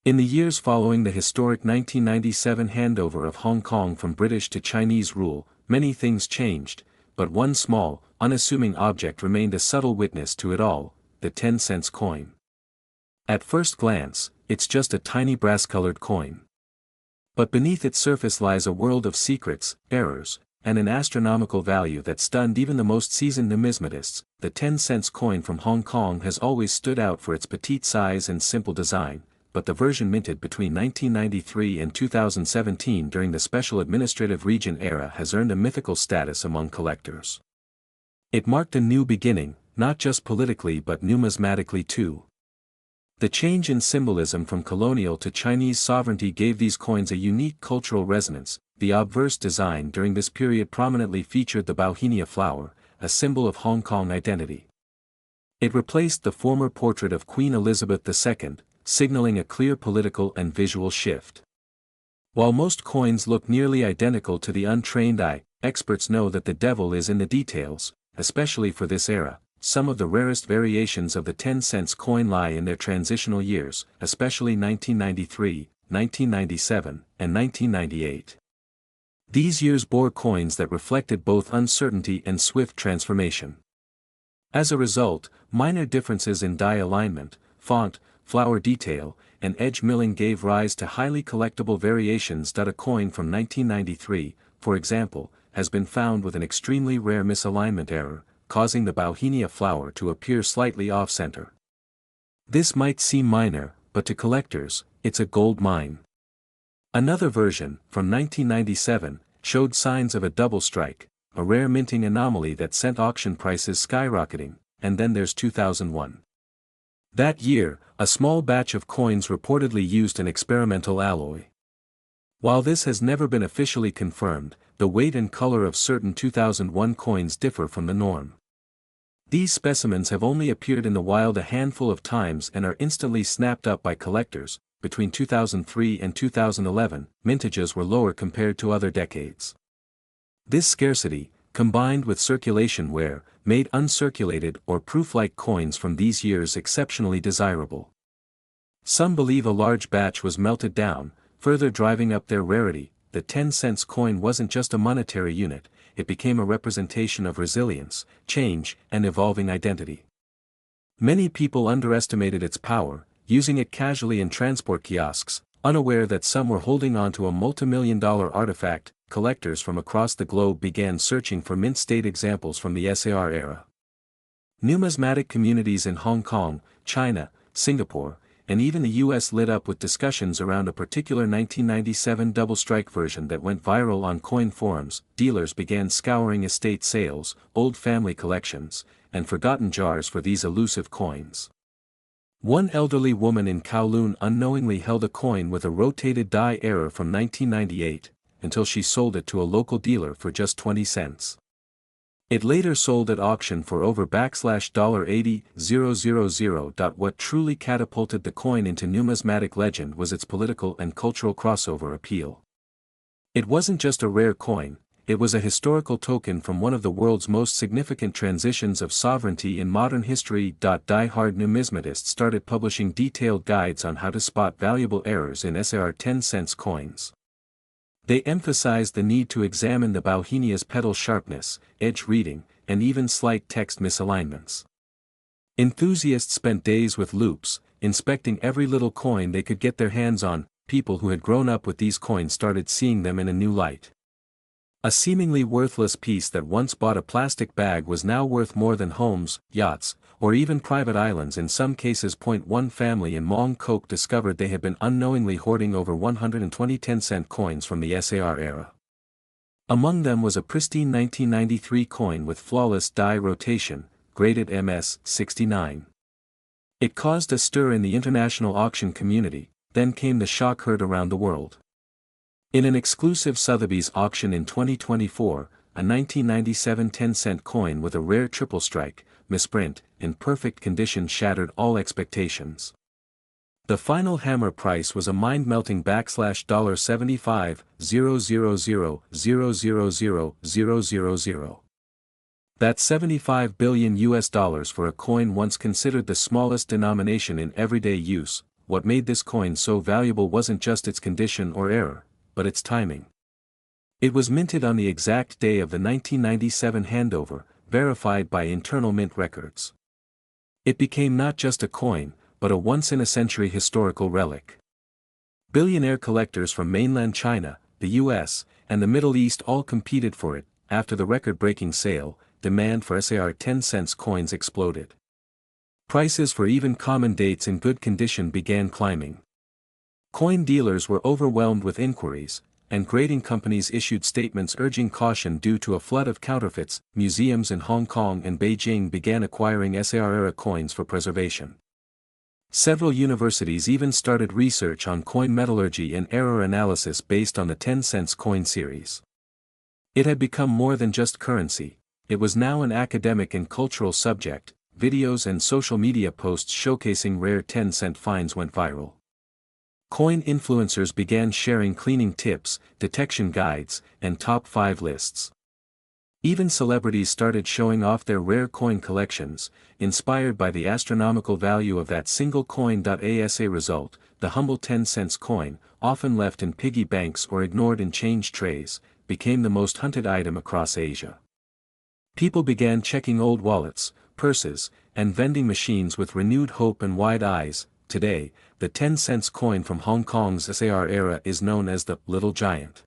In the years following the historic 1997 handover of Hong Kong from British to Chinese rule, many things changed, but one small, unassuming object remained a subtle witness to it all: the 10-cent coin. At first glance, it's just a tiny brass-colored coin. But beneath its surface lies a world of secrets, errors, and an astronomical value that stunned even the most seasoned numismatists. The 10-cent coin from Hong Kong has always stood out for its petite size and simple design, but the version minted between 1993 and 2017 during the Special Administrative Region era has earned a mythical status among collectors. It marked a new beginning, not just politically but numismatically too. The change in symbolism from colonial to Chinese sovereignty gave these coins a unique cultural resonance. The obverse design during this period prominently featured the bauhinia flower, a symbol of Hong Kong identity. It replaced the former portrait of Queen Elizabeth II, signaling a clear political and visual shift. While most coins look nearly identical to the untrained eye, experts know that the devil is in the details, especially for this era. Some of the rarest variations of the 10-cent coin lie in their transitional years, especially 1993, 1997, and 1998. These years bore coins that reflected both uncertainty and swift transformation. As a result, minor differences in die alignment, font, flower detail, and edge milling gave rise to highly collectible variations. A coin from 1993, for example, has been found with an extremely rare misalignment error, causing the bauhinia flower to appear slightly off-center. This might seem minor, but to collectors, it's a gold mine. Another version, from 1997, showed signs of a double strike, a rare minting anomaly that sent auction prices skyrocketing. And then there's 2001. That year, a small batch of coins reportedly used an experimental alloy. While this has never been officially confirmed, the weight and color of certain 2001 coins differ from the norm. These specimens have only appeared in the wild a handful of times and are instantly snapped up by collectors. Between 2003 and 2011, mintages were lower compared to other decades. This scarcity, combined with circulation wear, made uncirculated or proof-like coins from these years exceptionally desirable. Some believe a large batch was melted down, further driving up their rarity. The 10-cent coin wasn't just a monetary unit, it became a representation of resilience, change, and evolving identity. Many people underestimated its power, using it casually in transport kiosks, unaware that some were holding on to a multi-million-dollar artifact. Collectors from across the globe began searching for mint-state examples from the SAR era. Numismatic communities in Hong Kong, China, Singapore, and even the US lit up with discussions around a particular 1997 double-strike version that went viral on coin forums. Dealers began scouring estate sales, old family collections, and forgotten jars for these elusive coins. One elderly woman in Kowloon unknowingly held a coin with a rotated die error from 1998, until she sold it to a local dealer for just 20 cents. It later sold at auction for over $80,000. What truly catapulted the coin into numismatic legend was its political and cultural crossover appeal. It wasn't just a rare coin, it was a historical token from one of the world's most significant transitions of sovereignty in modern history. Die-hard numismatists started publishing detailed guides on how to spot valuable errors in SAR 10-cent coins. They emphasized the need to examine the bauhinia's petal sharpness, edge reading, and even slight text misalignments. Enthusiasts spent days with loupes, inspecting every little coin they could get their hands on. People who had grown up with these coins started seeing them in a new light. A seemingly worthless piece that once bought a plastic bag was now worth more than homes, yachts, or even private islands in some cases. One family in Mong Kok discovered they had been unknowingly hoarding over 120 10-cent coins from the SAR era. Among them was a pristine 1993 coin with flawless die rotation, graded MS 69. It caused a stir in the international auction community, then came the shock heard around the world. In an exclusive Sotheby's auction in 2024, a 1997 10-cent coin with a rare triple strike, misprint, in perfect condition shattered all expectations. The final hammer price was a mind-melting $75,000,000,000,000. That's $75 billion for a coin once considered the smallest denomination in everyday use. what made this coin so valuable wasn't just its condition or error, but its timing. It was minted on the exact day of the 1997 handover, verified by internal mint records. It became not just a coin, but a once-in-a-century historical relic. Billionaire collectors from mainland China, the US, and the Middle East all competed for it. After the record-breaking sale, demand for SAR 10-cent coins exploded. Prices for even common dates in good condition began climbing. Coin dealers were overwhelmed with inquiries, and grading companies issued statements urging caution due to a flood of counterfeits. Museums in Hong Kong and Beijing began acquiring SAR-era coins for preservation. Several universities even started research on coin metallurgy and error analysis based on the 10-cent coin series. It had become more than just currency, it was now an academic and cultural subject. Videos and social media posts showcasing rare 10-cent finds went viral. Coin influencers began sharing cleaning tips, detection guides, and top 5 lists. Even celebrities started showing off their rare coin collections, inspired by the astronomical value of that single coin. As a result, the humble 10-cent coin, often left in piggy banks or ignored in change trays, became the most hunted item across Asia. People began checking old wallets, purses, and vending machines with renewed hope and wide eyes. Today, the 10-cent coin from Hong Kong's SAR era is known as the Little Giant.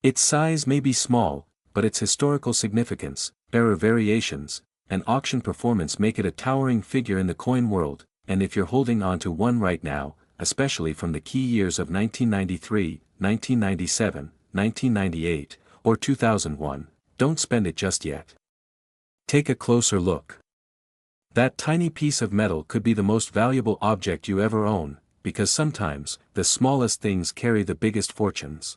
Its size may be small, but its historical significance, error variations, and auction performance make it a towering figure in the coin world. And if you're holding on to one right now, especially from the key years of 1993, 1997, 1998, or 2001, don't spend it just yet. Take a closer look. That tiny piece of metal could be the most valuable object you ever own, because sometimes, the smallest things carry the biggest fortunes.